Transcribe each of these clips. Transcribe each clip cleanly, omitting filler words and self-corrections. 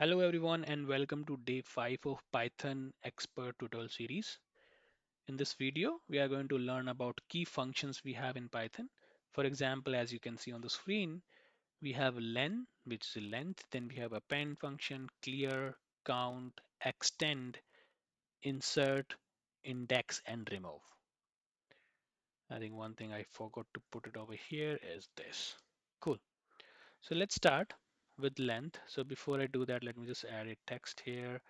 Hello everyone and welcome to day 5 of Python expert tutorial series. In this video, we are going to learn about key functions we have in Python. For example, as you can see on the screen, we have len, which is length, then we have append function, clear, count, extend, insert, index, and remove. I think one thing I forgot to put it over here is this. Cool. So let's start with length. So before I do that, let me just add a text here,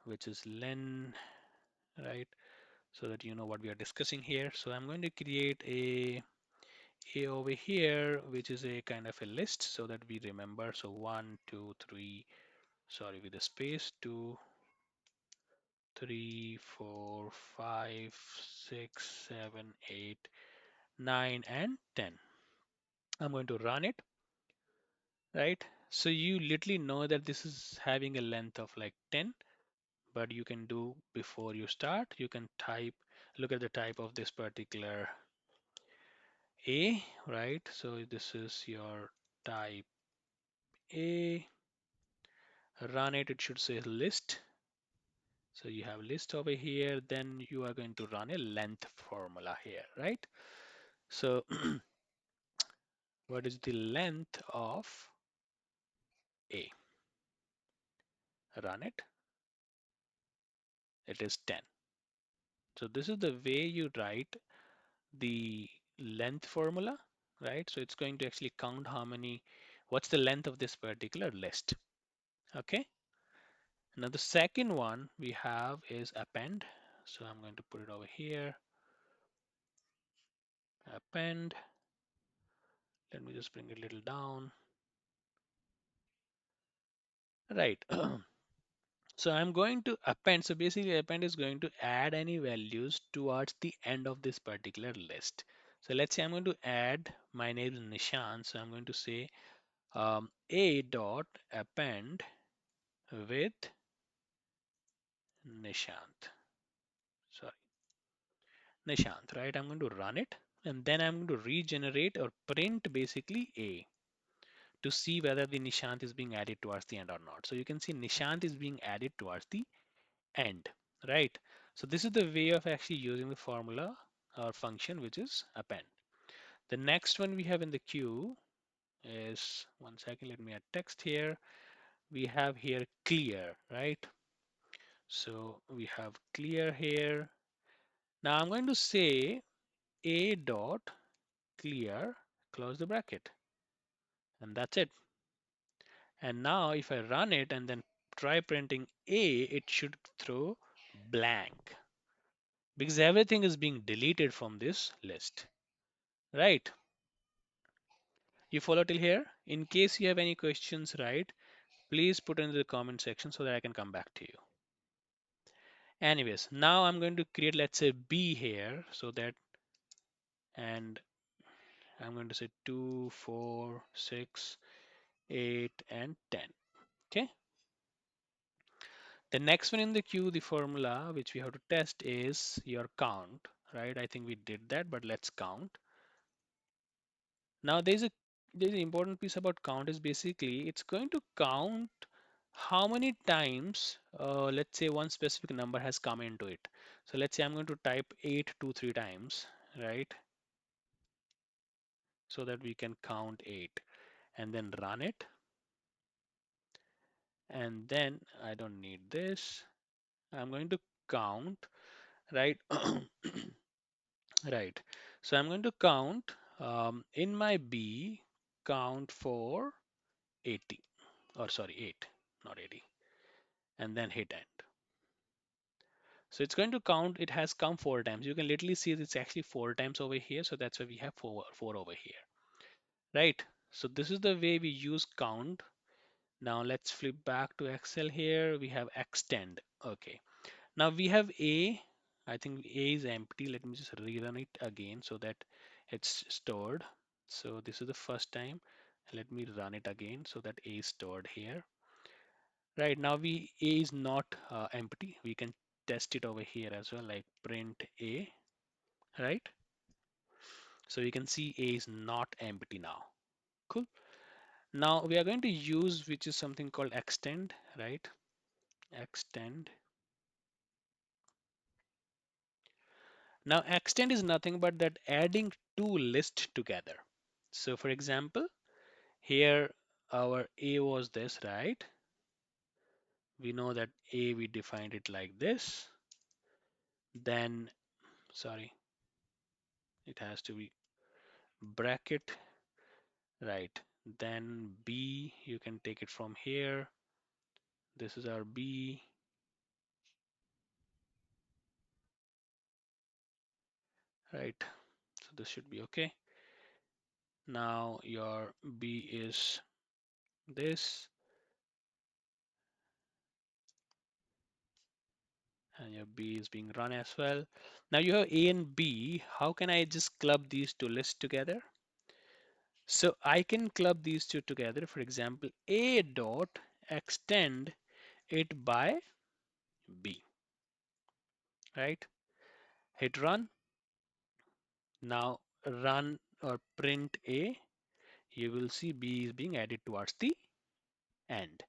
which is len, right? So that you know what we are discussing here. So I'm going to create a over here, which is a kind of a list so that we remember. So one, two, three, sorry, with a space, two, three, four, five, six, seven, eight, nine, and 10. I'm going to run it, right? So you literally know that this is having a length of like 10, but you can do before you start, you can type, look at the type of this particular A, right? So this is your type A. Run it, it should say list. So you have list over here, then you are going to run a length formula here, right? So what is the length of A? Run it, it is 10. So this is the way you write the length formula, right? So it's going to actually count how many, what's the length of this particular list, okay? Now the second one we have is append. So I'm going to put it over here, append. Let me just bring it a little down. Right. So I'm going to append. So basically append is going to add any values towards the end of this particular list. So let's say I'm going to add, my name is Nishant. So I'm going to say a dot append with Nishant. Sorry, Nishant, right? I'm going to run it and then I'm going to regenerate or print basically A to see whether the Nishant is being added towards the end or not. So you can see Nishant is being added towards the end, right? So this is the way of actually using the formula or function, which is append. The next one we have in the queue is, one second, let me add text here. We have here clear, right? So we have clear here. Now I'm going to say a dot clear, close the bracket, and that's it. And now if I run it and then try printing A, it should throw blank because everything is being deleted from this list, right? You follow till here? In case you have any questions, right, please put in the comment section so that I can come back to you. Anyways, now I'm going to create, let's say B here, so that, and I'm going to say 2, 4, 6, 8, and 10. Okay. The next one in the queue, the formula which we have to test is your count, right? I think we did that, but let's count. Now there's an important piece about count is basically it's going to count how many times, let's say one specific number has come into it. So let's say I'm going to type 823 times, right? So that we can count 8 and then run it. And then I don't need this. I'm going to count, right? Right. So I'm going to count in my B, count for 80, or sorry, 8, not 80, and then hit end. So it's going to count, it has come 4 times. You can literally see it's actually 4 times over here. So that's why we have four over here, right? So this is the way we use count. Now let's flip back to Excel here. We have extend. Okay. Now we have A. I think A is empty. Let me just rerun it again so that it's stored. So this is the first time. Let me run it again so that A is stored here. Right now A is not empty. We can test it over here as well, like print A, right? So you can see A is not empty now. Cool. Now we are going to use which is something called extend, right? Extend. Now extend is nothing but that adding two lists together. So for example, here our A was this, right? We know that A, we defined it like this. Then, sorry, it has to be bracket, right? Then B, you can take it from here. This is our B, right? So this should be okay. Now your B is this, and your B is being run as well. Now you have A and B. How can I just club these two lists together? So I can club these two together. For example, A dot extend it by B, right? Hit run. Now run or print A. You will see B is being added towards the end.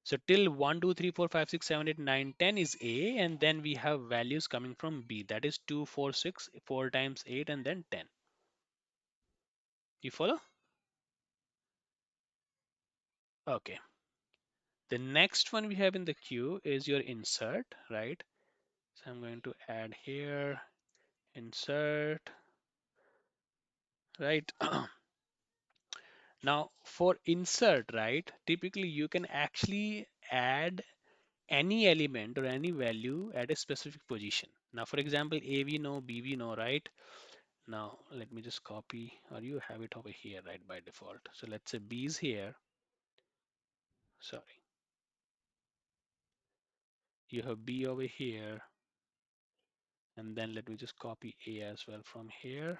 So till 1, 2, 3, 4, 5, 6, 7, 8, 9, 10 is A, and then we have values coming from B. That is 2, 4, 6, 4 times 8, and then 10. You follow? Okay. The next one we have in the queue is your insert, right? So I'm going to add here, insert, right? Now for insert, right? Typically you can actually add any element or any value at a specific position. Now, for example, A we know, B we know, right? Now, let me just copy, or you have it over here, right, by default. So let's say B is here. Sorry, you have B over here. And then let me just copy A as well from here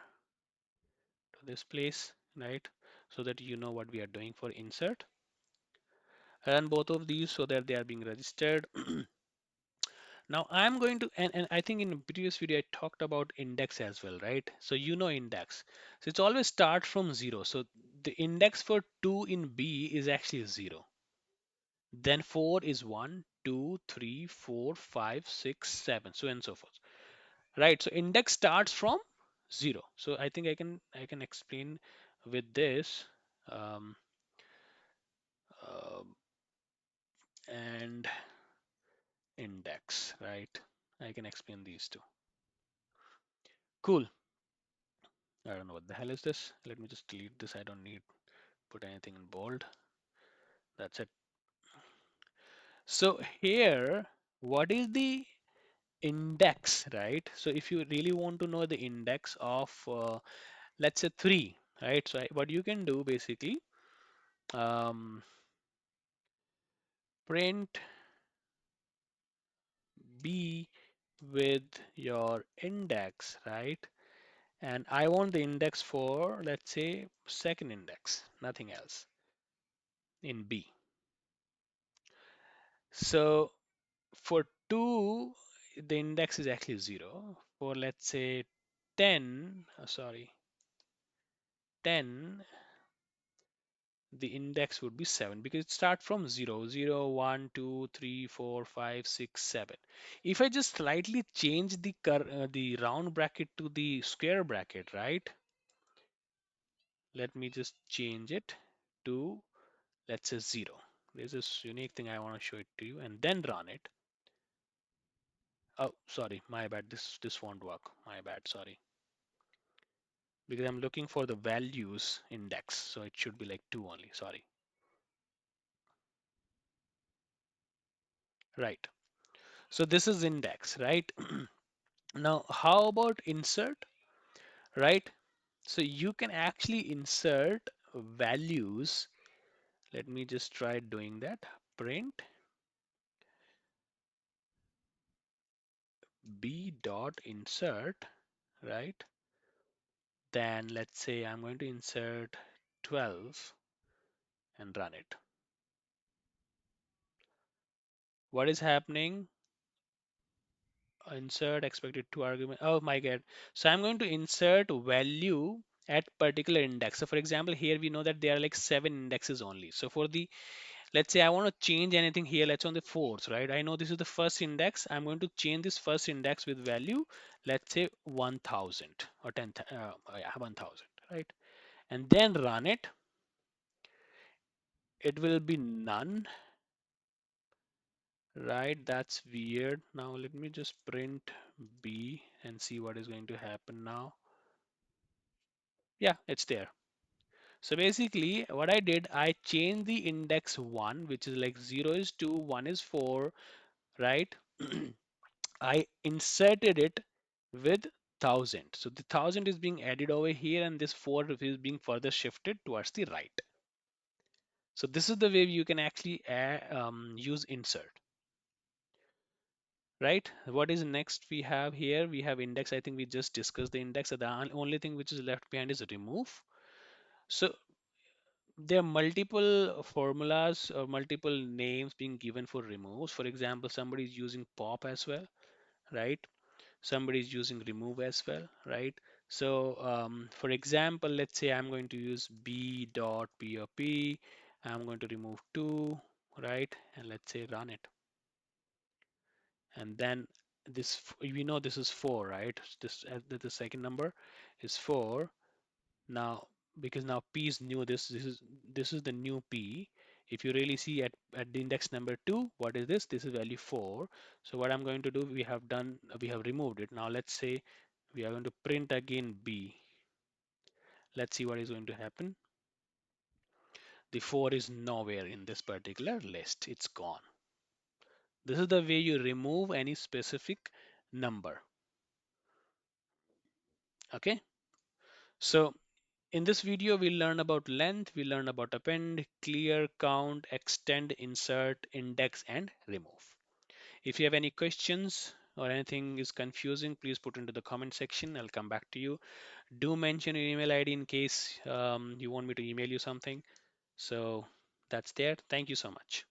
to this place, right? So that you know what we are doing for insert. Run both of these so that they are being registered. Now I'm going to, and I think in the previous video I talked about index as well, right? So you know index. So it's always start from 0. So the index for 2 in B is actually 0. Then 4 is 1, 2, 3, 4, 5, 6, 7, so on and so forth. Right. So index starts from 0. So I think I can explain with this um, uh, and index, right? I can explain these two. Cool. I don't know what the hell is this. Let me just delete this. I don't need put anything in bold. That's it. So here, what is the index, right? So if you really want to know the index of, let's say 3, right? So what you can do basically, um, print B with your index, right? And I want the index for, let's say, second index, nothing else in B. So for 2, the index is actually 0. For, let's say, 10, sorry, 10, the index would be 7 because it starts from 0, 0, 1, 2, 3, 4, 5, 6, 7. If I just slightly change the round bracket to the square bracket, right? Let me just change it to, let's say, 0. There's this unique thing I want to show it to you and then run it. Oh, sorry, my bad. This won't work. My bad, sorry. Because I'm looking for the values index, so it should be like 2 only. Sorry. Right. So this is index, right? Now, how about insert, right? So you can actually insert values. Let me just try doing that. Print b dot insert, right? Then let's say I'm going to insert 12 and run it. What is happening? Insert expected to argument. Oh my God. So I'm going to insert value at particular index. So for example, here we know that there are like 7 indexes only. So for the, let's say I want to change anything here, let's on the fourth, right? I know this is the first index. I'm going to change this first index with value, let's say 1000 or 10, yeah, 1000, right? And then run it. It will be none, right? That's weird. Now let me just print B and see what is going to happen now. Yeah, it's there. So basically what I did, I changed the index 1, which is like 0 is 2, 1 is 4, right? I inserted it with 1000. So the 1000 is being added over here and this 4 is being further shifted towards the right. So this is the way you can actually use insert, right? What is next we have here? We have index. I think we just discussed the index. So the only thing which is left behind is remove. So there are multiple formulas or multiple names being given for removes. For example, somebody is using pop as well, right? Somebody is using remove as well, right? So for example, let's say I'm going to use b dot pop. I'm going to remove 2, right? And let's say run it. And then this, we know this is 4, right? This the second number is 4. Now, because now p is new, this is the new p. If you really see at the index number 2, what is this? This is value 4. So what I'm going to do, we have removed it. Now let's say we are going to print again b. Let's see what is going to happen. The 4 is nowhere in this particular list. It's gone. This is the way you remove any specific number. Okay. So in this video, we'll learn about length, we'll learn about append, clear, count, extend, insert, index, and remove. If you have any questions or anything is confusing, please put into the comment section. I'll come back to you. Do mention your email ID in case you want me to email you something. So that's there. Thank you so much.